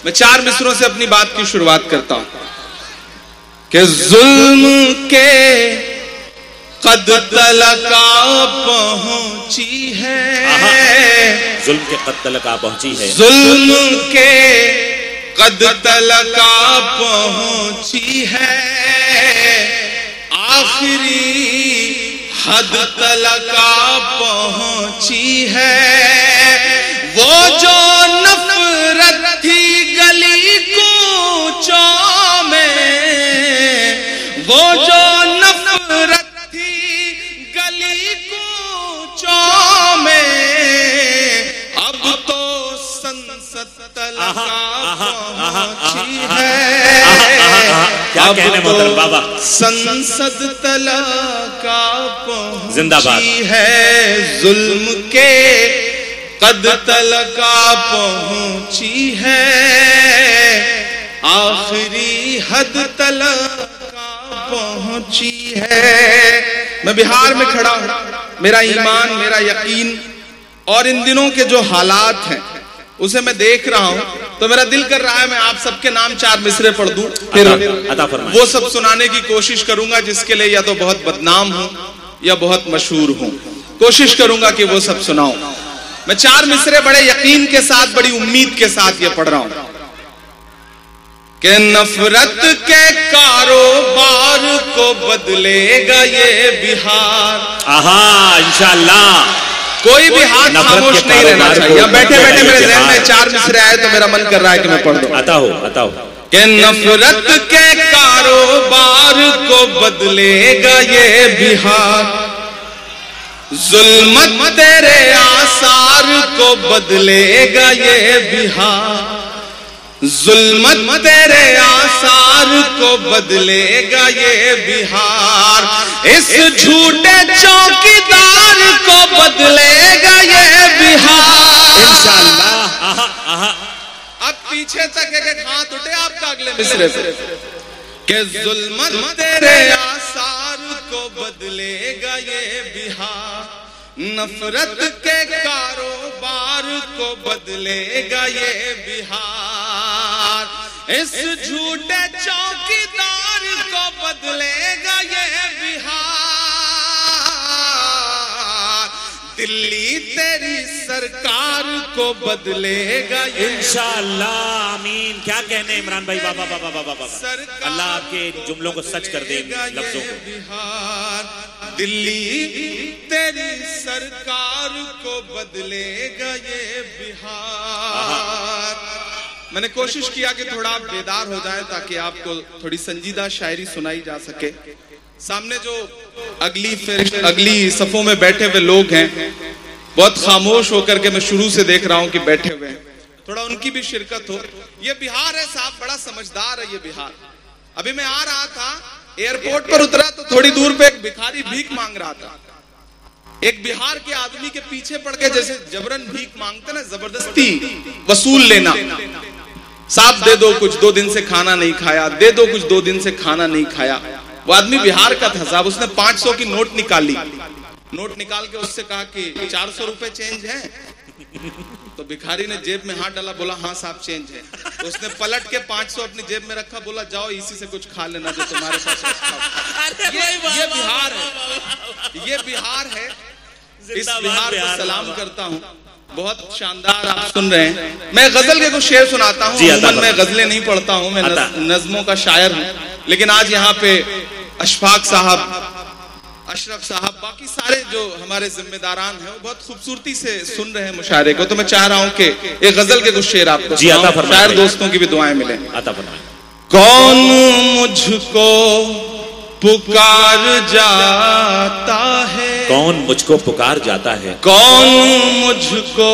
मैं 4 मिसरों से अपनी बात की शुरुआत करता हूं कि जुल्म के कद तलका पहुंची है, जुल्म के कद तलका पहुंची है, जुल्म के कद तलका पहुंची है, आखिरी हद तलका पहुंची है। वो जो नफरत थी गली कूचों में, वो जो नफरत थी गली कूचों में, अब तो संसद तलका पहुंची है। क्या कहने मोहतरम बाबा, संसद तलका जिंदाबाद पहुंची है, जुल्म के कद तलका पहुंची है, आखिरी हद तलका पहुंची है। मैं बिहार में खड़ा हूं, मेरा ईमान, मेरा यकीन और इन दिनों के जो हालात हैं उसे मैं देख रहा हूं, तो मेरा दिल कर रहा है मैं आप सबके नाम 4 मिसरे पढ़ दूं, फिर वो सब सुनाने की कोशिश करूंगा जिसके लिए या तो बहुत बदनाम हूं या बहुत मशहूर हूं। कोशिश करूंगा कि वो सब सुनाऊं। मैं 4 मिसरे बड़े यकीन के साथ, बड़ी उम्मीद के साथ ये पढ़ रहा हूं कि नफरत के कारोबार को बदलेगा ये बिहार। आहा, इंशाअल्लाह। कोई भी हाथ खामोश नहीं रहना चाहिए। बैठे बैठे मेरे ज़हन में 4 मिसरे आए तो मेरा मन कर रहा है कि मैं पढ़ दूं। आता हो कि नफरत के कारोबार को बदलेगा ये बिहार, जुल्मत तेरे आसार को बदलेगा ये बिहार, जुल्मत तेरे आसार को बदलेगा ये बिहार, इस झूठे चौकीदार को बदलेगा ये बिहार इंशाअल्लाह। अब पीछे तक एक हाथ उठे आपका अगले मिसरे पे कि जुल्मत तेरे आसार को बदलेगा ये बिहार, नफरत के कारोबार को बदलेगा ये बिहार, इस झूठे चौकीदार को बदलेगा ये बिहार, दिल्ली तेरी सरकार को बदलेगा इंशाअल्लाह। आमीन। क्या कहने इमरान भाई, बाबा बाबा बाबा बाबा, अल्लाह आपके जुमलों को सच कर दे, लफ्जों को। बिहार दिल्ली तेरी सरकार को बदलेगा ये बिहार। मैंने कोशिश किया कि थोड़ा आप बेदार हो जाए ताकि आपको थोड़ी संजीदा शायरी सुनाई जा सके। सामने जो अगली सफों में बैठे हुए लोग हैं, बहुत खामोश होकर के मैं शुरू से देख रहा हूं कि बैठे हुए हैं, थोड़ा उनकी भी शिरकत हो। ये बिहार है साहब, बड़ा समझदार है ये बिहार। अभी मैं आ रहा था, एयरपोर्ट पर उतरा तो थोड़ी दूर पे एक भिखारी भीख मांग रहा था। एक बिहार के आदमी के पीछे पड़ के जैसे जबरन भीख मांगते ना, जबरदस्ती वसूल लेना, साहब दे दो कुछ, 2 दिन से खाना नहीं खाया, दे दो कुछ, 2 दिन से खाना नहीं खाया। वो आदमी बिहार का था साहब, उसने 500 की नोट निकाली, नोट निकाल के उससे कहा कि 400 रुपए चेंज है। तो भिखारी ने जेब में हाथ डाला, बोला हाँ साहब चेंज है। तो उसने पलट के 500 अपनी जेब में रखा, बोला जाओ इसी से कुछ खा लेना जो तुम्हारे पास। ये बिहार है, ये बिहार है। इस बिहार को सलाम करता हूँ, बहुत शानदार आप सुन रहे हैं। मैं गजल के कुछ शेर सुनाता हूँ। मैं गजलें नहीं पढ़ता हूँ, मैं नज्मों का शायर हूँ, लेकिन आज यहाँ पे अशफाक साहब, अशरफ साहब, बाकी सारे जो हमारे जिम्मेदारान हैं वो बहुत खूबसूरती से सुन रहे हैं मुशायरे को, तो मैं चाह रहा हूँ कि एक गजल के कुछ शेर आपको शायर दोस्तों की भी दुआएं मिले। कौन मुझको पुकार जाता है, कौन मुझको पुकार जाता है, कौन मुझको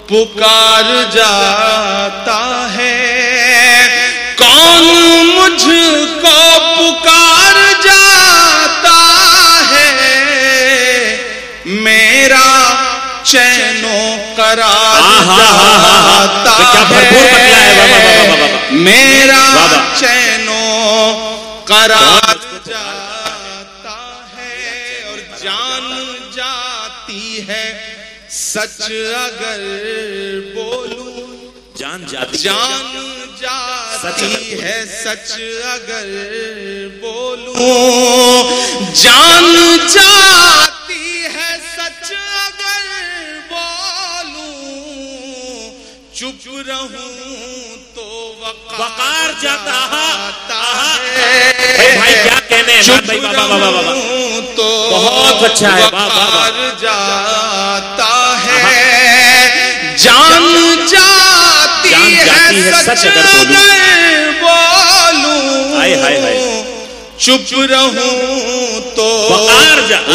पुकार जाता है, कौन मुझको पुकार जाता है, मेरा चैनो करार जाता है, मेरा चैनो करार जाता है, और जान जाती है सच अगर बोलूं जान जाती है सच अगर बोलूं, जान जाती है सच अगर बोलूं, चुप रहूं तो वकार जाता है। भाई क्या कहने हैं भाई, बाबा बाबा बाबा तो बहुत अच्छा है, वकार जाता है। जान जाती है सच अगर बोलूं, हाय हाय हाय, चुप रहूं तो वकार जाता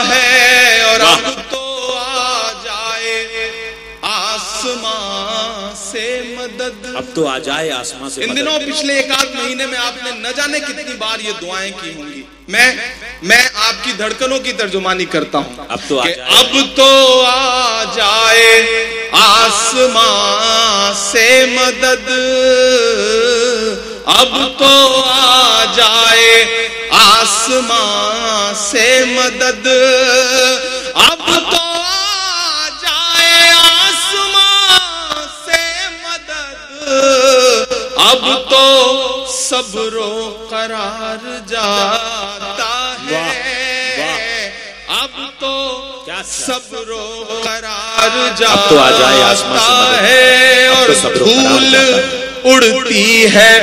है। और अब तो आ जाए आसमां से मदद, अब तो आ जाए आसमां से। इन दिनों पिछले एक आध महीने में आपने न जाने कितनी बार ये दुआएं की होंगी। मैं आपकी धड़कनों की तर्जुमानी करता हूं। अब तो आ जाए आसमां से मदद, अब तो आ जाए आसमां से मदद, अब तो आ जाए आसमां से मदद, अब तो सब्रो करार जाता है। अब तो सब्रो करार जाता तो आ जाए आसमां है। और धूल उड़ती है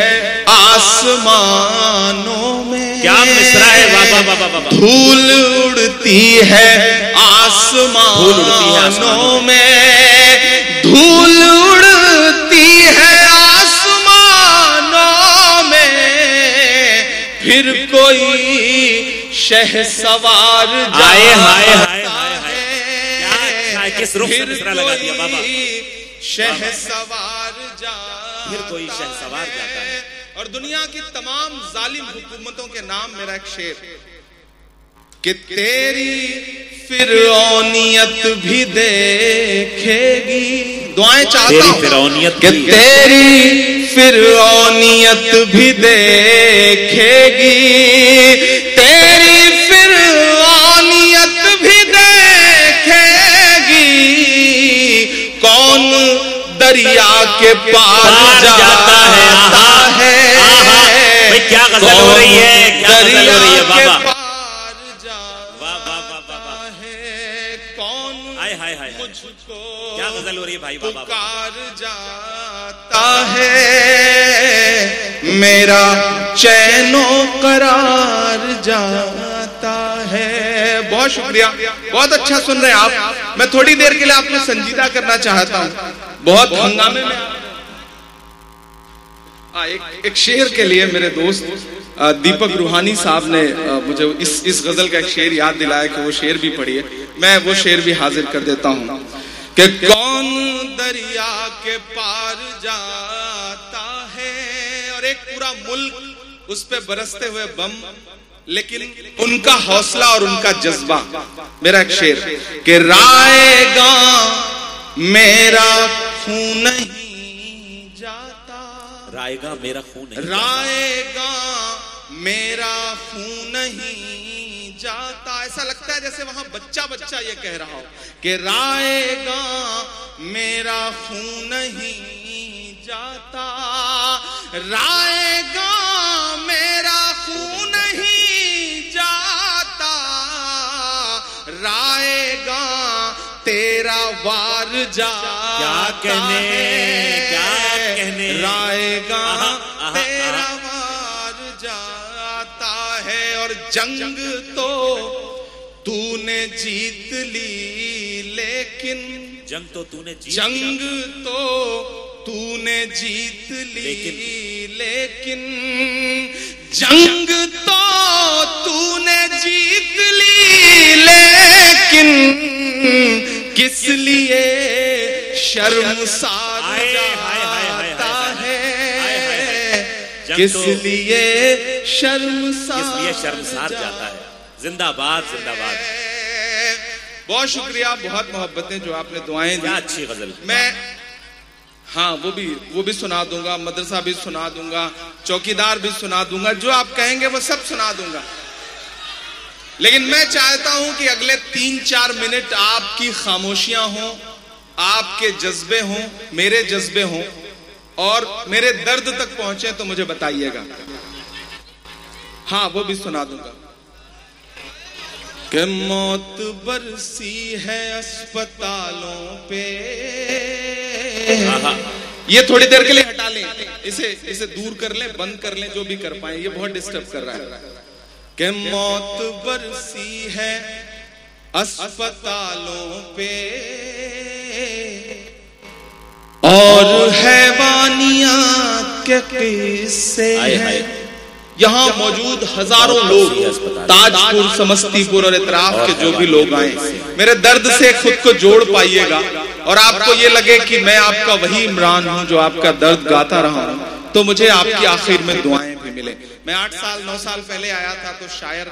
आसमानों में, क्या मिसरा है बाबा बाबा बाबा। धूल उड़ती है आसमानों में, धूल उड़ती है आसमानों में, फिर कोई शहसवार आए हाय हाय हाय, क्या अच्छा है, किस रुख से मिसरा लगा दिया बाबा। शहसवार जा, फिर कोई शहसवार जाता है। और दुनिया की तमाम जालिम हुकूमतों के नाम मेरा एक शेर, कि तेरी फिरौनियत भी देखेगी, दुआएं चाहता हूं कि तेरी फिरौनियत भी देखेगी, तेरी फिरौनियत भी देखेगी, कौन दरिया के पार जाता है। भाई क्या गजल हो रही है, क्या गजल हो रही है बाबा। मुझको क्या गजल हो रही है भाई बाबा। पुकार जाता है, मेरा चैनो करार जाता है। बहुत शुक्रिया, बहुत अच्छा सुन रहे हैं आप। मैं थोड़ी देर के लिए आपको संजीदा करना चाहता हूँ। बहुत हंगामे में एक शेर के लिए मेरे दोस्त दीपक रूहानी साहब ने मुझे इस गजल का एक शेर याद दिलाया कि वो शेर भी पढ़िए। मैं वो शेर भी हाजिर कर देता हूं कि कौन दरिया के पार जाता है, और एक पूरा मुल्क उस पे बरसते हुए बम, लेकिन उनका हौसला और उनका जज्बा। मेरा एक शेर कि रायगा मेरा खून नहीं जाता, रायगा मेरा खून नहीं, रायगा मेरा खून नहीं जाता। ऐसा लगता है जैसे वहां बच्चा बच्चा ये कह रहा हो कि रायगा मेरा खून नहीं जाता, रायगा मेरा खून नहीं जाता, रायगा तेरा वार जाता क्या है, कहने रायगा तेरा वार जाता है। और जंग तो तूने जीत ली, लेकिन जंग तो तूने जीत, जंग तो तूने जीत ली, लेकिन जंग तो तूने जीत ली, लेकिन किस लिए शर्मसार जाता है, किस लिए शर्मसार जाता है। जिंदाबाद जिंदाबाद। बहुत शुक्रिया, बहुत मोहब्बतें जो आपने दुआएं दी। अच्छी गजल। मैं हाँ वो भी सुना दूंगा, मदरसा भी सुना दूंगा, चौकीदार भी सुना दूंगा, जो आप कहेंगे वो सब सुना दूंगा। लेकिन मैं चाहता हूं कि अगले 3-4 मिनट आपकी खामोशियां हों, आपके जज्बे हों, मेरे जज्बे हों और मेरे दर्द तक पहुंचे तो मुझे बताइएगा। हाँ, वो भी सुना दूंगा कि मौत बरसी है अस्पतालों पे। ये थोड़ी देर के लिए हटा लें, इसे दूर कर लें, बंद कर लें, जो भी कर पाए, ये बहुत डिस्टर्ब कर रहा है। कि मौत बरसी है अस्पतालों पे और हैवानियत के किस्से हैं। यहाँ मौजूद हजारों लोग, ताजपुर, समस्तीपुर और इतराफ के जो भी लोग आए, मेरे दर्द से खुद को जोड़ पाइएगा और आपको ये लगे कि मैं आपका वही इमरान हूं जो आपका दर्द गाता रहा हूं, तो मुझे आपकी आखिर में दुआएं भी मिले। मैं 8 साल 9 साल पहले आया था तो शायर